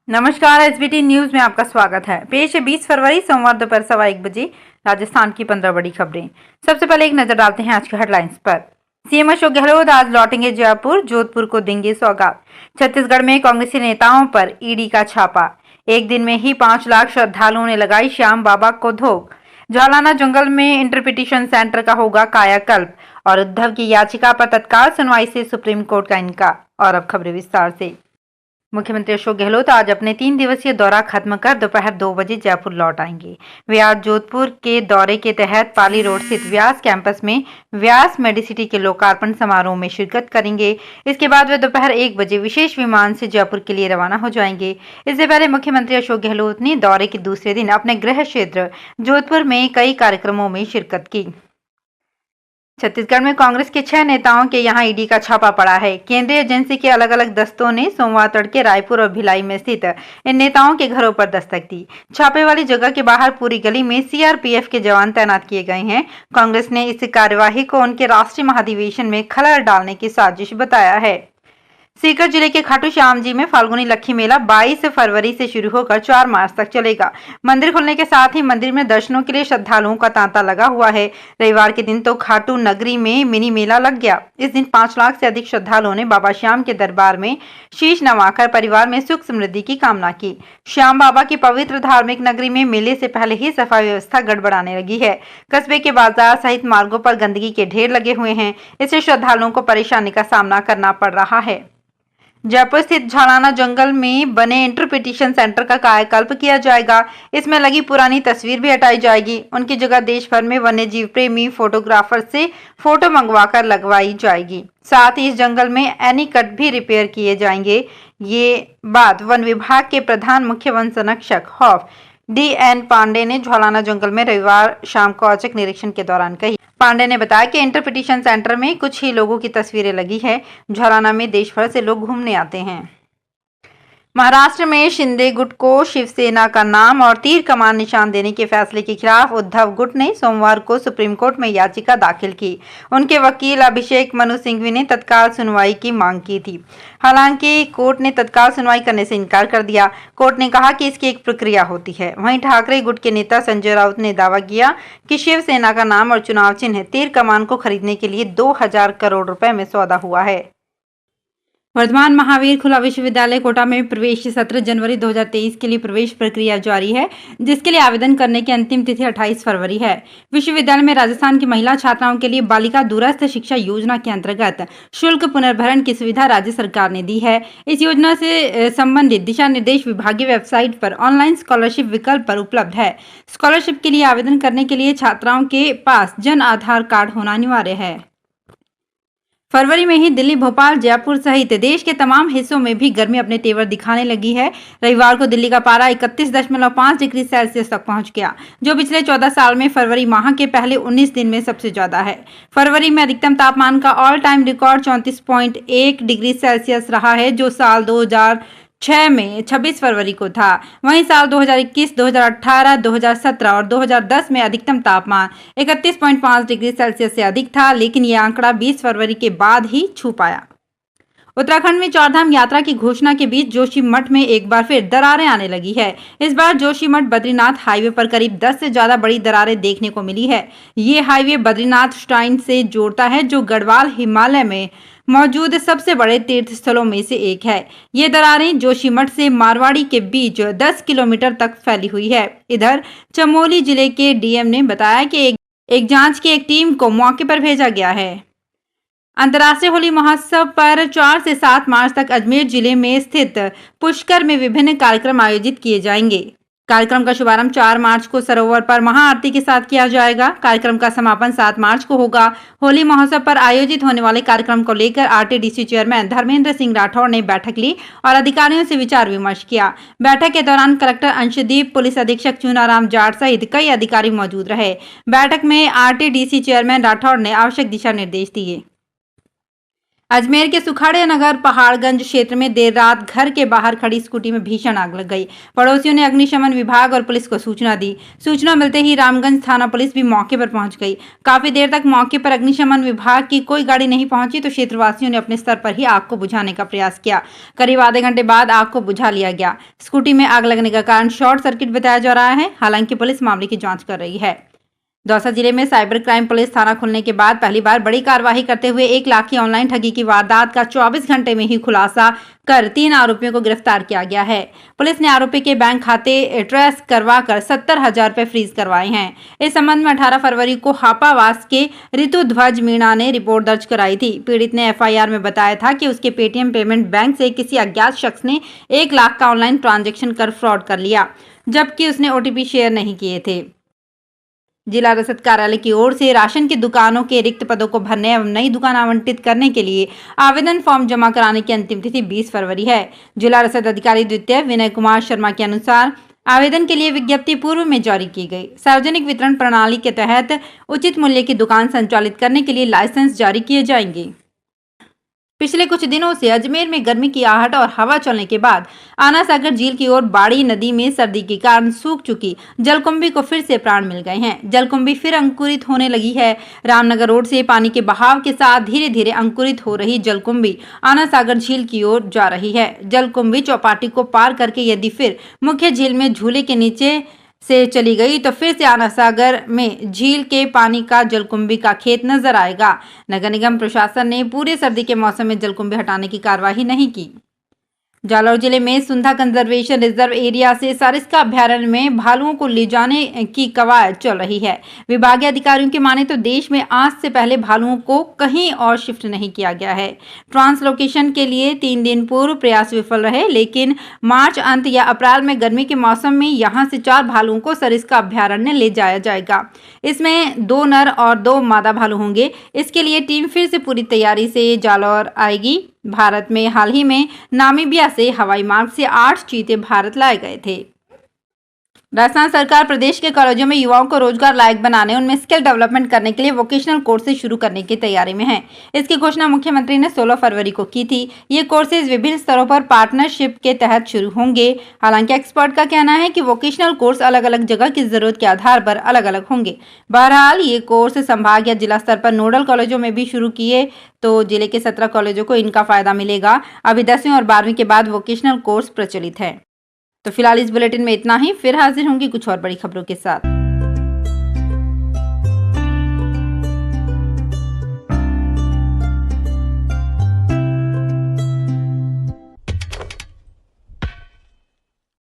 नमस्कार, SBT news में आपका स्वागत है। पेश है 20 फरवरी सोमवार दोपहर 1:15 राजस्थान की 15 बड़ी खबरें। सबसे पहले एक नजर डालते हैं आज की हेडलाइंस पर। सीएम अशोक गहलोत आज लौटेंगे जयपुर, जोधपुर को देंगे सौगात। छत्तीसगढ़ में कांग्रेसी नेताओं पर ईडी का छापा। एक दिन में ही 5 लाख श्रद्धालुओं ने लगाई श्याम बाबा को धोख। झालाना जंगल में इंटरप्रिटेशन सेंटर का होगा कायाकल्प और उद्धव की याचिका पर तत्काल सुनवाई से सुप्रीम कोर्ट का इनकार। और अब खबरें विस्तार से। मुख्यमंत्री अशोक गहलोत आज अपने 3 दिवसीय दौरा खत्म कर दोपहर 2 बजे जयपुर लौट आएंगे। वे आज जोधपुर के दौरे के तहत पाली रोड स्थित व्यास कैंपस में व्यास मेडिसिटी के लोकार्पण समारोह में शिरकत करेंगे। इसके बाद वे दोपहर 1 बजे विशेष विमान से जयपुर के लिए रवाना हो जाएंगे। इससे पहले मुख्यमंत्री अशोक गहलोत ने दौरे के दूसरे दिन अपने गृह क्षेत्र जोधपुर में कई कार्यक्रमों में शिरकत की। छत्तीसगढ़ में कांग्रेस के 6 नेताओं के यहां ईडी का छापा पड़ा है। केंद्रीय एजेंसी के अलग अलग दस्तों ने सोमवार तड़के रायपुर और भिलाई में स्थित इन नेताओं के घरों पर दस्तक दी। छापे वाली जगह के बाहर पूरी गली में सीआरपीएफ के जवान तैनात किए गए हैं। कांग्रेस ने इस कार्यवाही को उनके राष्ट्रीय महाधिवेशन में खलल डालने की साजिश बताया है। सीकर जिले के खाटू श्याम जी में फाल्गुनी लक्खी मेला 22 फरवरी से शुरू होकर 4 मार्च तक चलेगा। मंदिर खुलने के साथ ही मंदिर में दर्शनों के लिए श्रद्धालुओं का तांता लगा हुआ है। रविवार के दिन तो खाटू नगरी में मिनी मेला लग गया। इस दिन 5 लाख से अधिक श्रद्धालुओं ने बाबा श्याम के दरबार में शीश नवाकर परिवार में सुख समृद्धि की कामना की। श्याम बाबा की पवित्र धार्मिक नगरी में मेले से पहले ही सफाई व्यवस्था गड़बड़ाने लगी है। कस्बे के बाजार सहित मार्गों पर गंदगी के ढेर लगे हुए हैं। इससे श्रद्धालुओं को परेशानी का सामना करना पड़ रहा है। जयपुर स्थित झालाना जंगल में बने इंटरप्रिटेशन सेंटर का कायाकल्प किया जाएगा। इसमें लगी पुरानी तस्वीर भी हटाई जाएगी। उनकी जगह देश भर में वन्यजीव प्रेमी फोटोग्राफर से फोटो मंगवाकर लगवाई जाएगी। साथ ही इस जंगल में एनीकट भी रिपेयर किए जाएंगे। ये बात वन विभाग के प्रधान मुख्य वन संरक्षक हॉफ DN पांडे ने झालाना जंगल में रविवार शाम को औचक निरीक्षण के दौरान कही। पांडे ने बताया कि इंटरप्रिटेशन सेंटर में कुछ ही लोगों की तस्वीरें लगी है। झालाना में देश भर से लोग घूमने आते हैं। महाराष्ट्र में शिंदे गुट को शिवसेना का नाम और तीर कमान निशान देने के फैसले के खिलाफ उद्धव गुट ने सोमवार को सुप्रीम कोर्ट में याचिका दाखिल की। उनके वकील अभिषेक मनु सिंघवी ने तत्काल सुनवाई की मांग की थी। हालांकि कोर्ट ने तत्काल सुनवाई करने से इनकार कर दिया। कोर्ट ने कहा कि इसकी एक प्रक्रिया होती है। वहीं ठाकरे गुट के नेता संजय राउत ने दावा किया कि शिवसेना का नाम और चुनाव चिन्ह तीर कमान को खरीदने के लिए 2000 करोड़ रुपए में सौदा हुआ है। वर्धमान महावीर खुला विश्वविद्यालय कोटा में प्रवेश सत्र जनवरी 2023 के लिए प्रवेश प्रक्रिया जारी है, जिसके लिए आवेदन करने की अंतिम तिथि 28 फरवरी है। विश्वविद्यालय में राजस्थान की महिला छात्राओं के लिए बालिका दूरस्थ शिक्षा योजना के अंतर्गत शुल्क पुनर्भरण की सुविधा राज्य सरकार ने दी है। इस योजना से संबंधित दिशा निर्देश विभागीय वेबसाइट पर ऑनलाइन स्कॉलरशिप विकल्प पर उपलब्ध है। स्कॉलरशिप के लिए आवेदन करने के लिए छात्राओं के पास जन आधार कार्ड होना अनिवार्य है। फरवरी में ही दिल्ली, भोपाल, जयपुर सहित देश के तमाम हिस्सों में भी गर्मी अपने तेवर दिखाने लगी है। रविवार को दिल्ली का पारा 31.5 डिग्री सेल्सियस तक पहुंच गया, जो पिछले 14 साल में फरवरी माह के पहले 19 दिन में सबसे ज्यादा है। फरवरी में अधिकतम तापमान का all time record 34.1 degree Celsius रहा है, जो साल 2006 में 26 फरवरी को था। वहीं साल 2021, 2018, 2017 और 2010 में अधिकतम तापमान 31.5 डिग्री सेल्सियस से अधिक था, लेकिन यह आंकड़ा 20 फरवरी के बाद ही छू पाया। उत्तराखंड में चारधाम यात्रा की घोषणा के बीच जोशीमठ में एक बार फिर दरारें आने लगी है। इस बार जोशीमठ बद्रीनाथ हाईवे पर करीब 10 से ज्यादा बड़ी दरारें देखने को मिली है। ये हाईवे बद्रीनाथ श्राइन से जोड़ता है, जो गढ़वाल हिमालय में मौजूद सबसे बड़े तीर्थ स्थलों में से एक है। ये दरारें जोशीमठ से मारवाड़ी के बीच 10 किलोमीटर तक फैली हुई है। इधर चमोली जिले के डीएम ने बताया कि एक जांच की एक टीम को मौके पर भेजा गया है। अंतर्राष्ट्रीय होली महोत्सव पर 4 से 7 मार्च तक अजमेर जिले में स्थित पुष्कर में विभिन्न कार्यक्रम आयोजित किए जाएंगे। कार्यक्रम का शुभारंभ 4 मार्च को सरोवर पर महाआरती के साथ किया जाएगा। कार्यक्रम का समापन 7 मार्च को होगा। होली महोत्सव पर आयोजित होने वाले कार्यक्रम को लेकर आरटीडीसी चेयरमैन धर्मेंद्र सिंह राठौड़ ने बैठक ली और अधिकारियों से विचार विमर्श किया। बैठक के दौरान कलेक्टर अंशदीप, पुलिस अधीक्षक चूनाराम जाट सहित कई अधिकारी मौजूद रहे। बैठक में आरटीडीसी चेयरमैन राठौड़ ने आवश्यक दिशा निर्देश दिए। अजमेर के सुखाड़िया नगर पहाड़गंज क्षेत्र में देर रात घर के बाहर खड़ी स्कूटी में भीषण आग लग गई। पड़ोसियों ने अग्निशमन विभाग और पुलिस को सूचना दी। सूचना मिलते ही रामगंज थाना पुलिस भी मौके पर पहुंच गई। काफी देर तक मौके पर अग्निशमन विभाग की कोई गाड़ी नहीं पहुंची तो क्षेत्रवासियों ने अपने स्तर पर ही आग को बुझाने का प्रयास किया। करीब आधे घंटे बाद आग को बुझा लिया गया। स्कूटी में आग लगने का कारण शॉर्ट सर्किट बताया जा रहा है। हालांकि पुलिस मामले की जाँच कर रही है। दौसा जिले में साइबर क्राइम पुलिस थाना खुलने के बाद पहली बार बड़ी कार्रवाई करते हुए 1 लाख की ऑनलाइन ठगी की वारदात का 24 घंटे में ही खुलासा कर 3 आरोपियों को गिरफ्तार किया गया है। पुलिस ने आरोपी के बैंक खाते ट्रेस करवाकर 70,000 रुपए फ्रीज करवाए हैं। इस संबंध में 18 फरवरी को हापावास के ऋतुध्वज मीणा ने रिपोर्ट दर्ज कराई थी। पीड़ित ने एफआईआर में बताया था कि उसके पेटीएम पेमेंट बैंक से किसी अज्ञात शख्स ने 1 लाख का ऑनलाइन ट्रांजेक्शन कर फ्रॉड कर लिया, जबकि उसने ओटीपी शेयर नहीं किए थे। जिला रसद कार्यालय की ओर से राशन की दुकानों के रिक्त पदों को भरने एवं नई दुकान आवंटित करने के लिए आवेदन फॉर्म जमा कराने की अंतिम तिथि 20 फरवरी है। जिला रसद अधिकारी द्वितीय विनय कुमार शर्मा के अनुसार आवेदन के लिए विज्ञप्ति पूर्व में जारी की गई। सार्वजनिक वितरण प्रणाली के तहत उचित मूल्य की दुकान संचालित करने के लिए लाइसेंस जारी किए जाएंगे। पिछले कुछ दिनों से अजमेर में गर्मी की आहट और हवा चलने के बाद आना सागर झील की ओर बाड़ी नदी में सर्दी के कारण सूख चुकी जलकुंभी को फिर से प्राण मिल गए हैं। जलकुंभी फिर अंकुरित होने लगी है। रामनगर रोड से पानी के बहाव के साथ धीरे धीरे अंकुरित हो रही जलकुंभी आना सागर झील की ओर जा रही है। जलकुंभी चौपाटी को पार करके यदि फिर मुख्य झील में झूले के नीचे से चली गई तो फिर से आना सागर में झील के पानी का जलकुंभी का खेत नजर आएगा। नगर निगम प्रशासन ने पूरे सर्दी के मौसम में जलकुंभी हटाने की कार्यवाही नहीं की। जालौर जिले में सुंधा कंजर्वेशन रिजर्व एरिया से सरिस्का अभ्यारण्य में भालुओं को ले जाने की कवायद चल रही है। विभागीय अधिकारियों की माने तो देश में आज से पहले भालुओं को कहीं और शिफ्ट नहीं किया गया है। ट्रांसलोकेशन के लिए 3 दिन पूर्व प्रयास विफल रहे, लेकिन मार्च अंत या अप्रैल में गर्मी के मौसम में यहां से 4 भालुओं को सरिस्का अभ्यारण्य ले जाया जाएगा। इसमें 2 नर और 2 मादा भालू होंगे। इसके लिए टीम फिर से पूरी तैयारी से जालौर आएगी। भारत में हाल ही में नामीबिया से हवाई मार्ग से 8 चीते भारत लाए गए थे। राजस्थान सरकार प्रदेश के कॉलेजों में युवाओं को रोजगार लायक बनाने, उनमें स्किल डेवलपमेंट करने के लिए वोकेशनल कोर्सेज शुरू करने की तैयारी में है। इसकी घोषणा मुख्यमंत्री ने 16 फरवरी को की थी। ये कोर्सेज विभिन्न स्तरों पर पार्टनरशिप के तहत शुरू होंगे। हालांकि एक्सपर्ट का कहना है कि वोकेशनल कोर्स अलग अलग जगह की जरूरत के आधार पर अलग अलग होंगे। बहरहाल ये कोर्स संभाग या जिला स्तर पर नोडल कॉलेजों में भी शुरू किए तो जिले के 17 कॉलेजों को इनका फायदा मिलेगा। अभी 10वीं और 12वीं के बाद वोकेशनल कोर्स प्रचलित है। तो फिलहाल इस बुलेटिन में इतना ही। फिर हाजिर होंगी कुछ और बड़ी खबरों के साथ।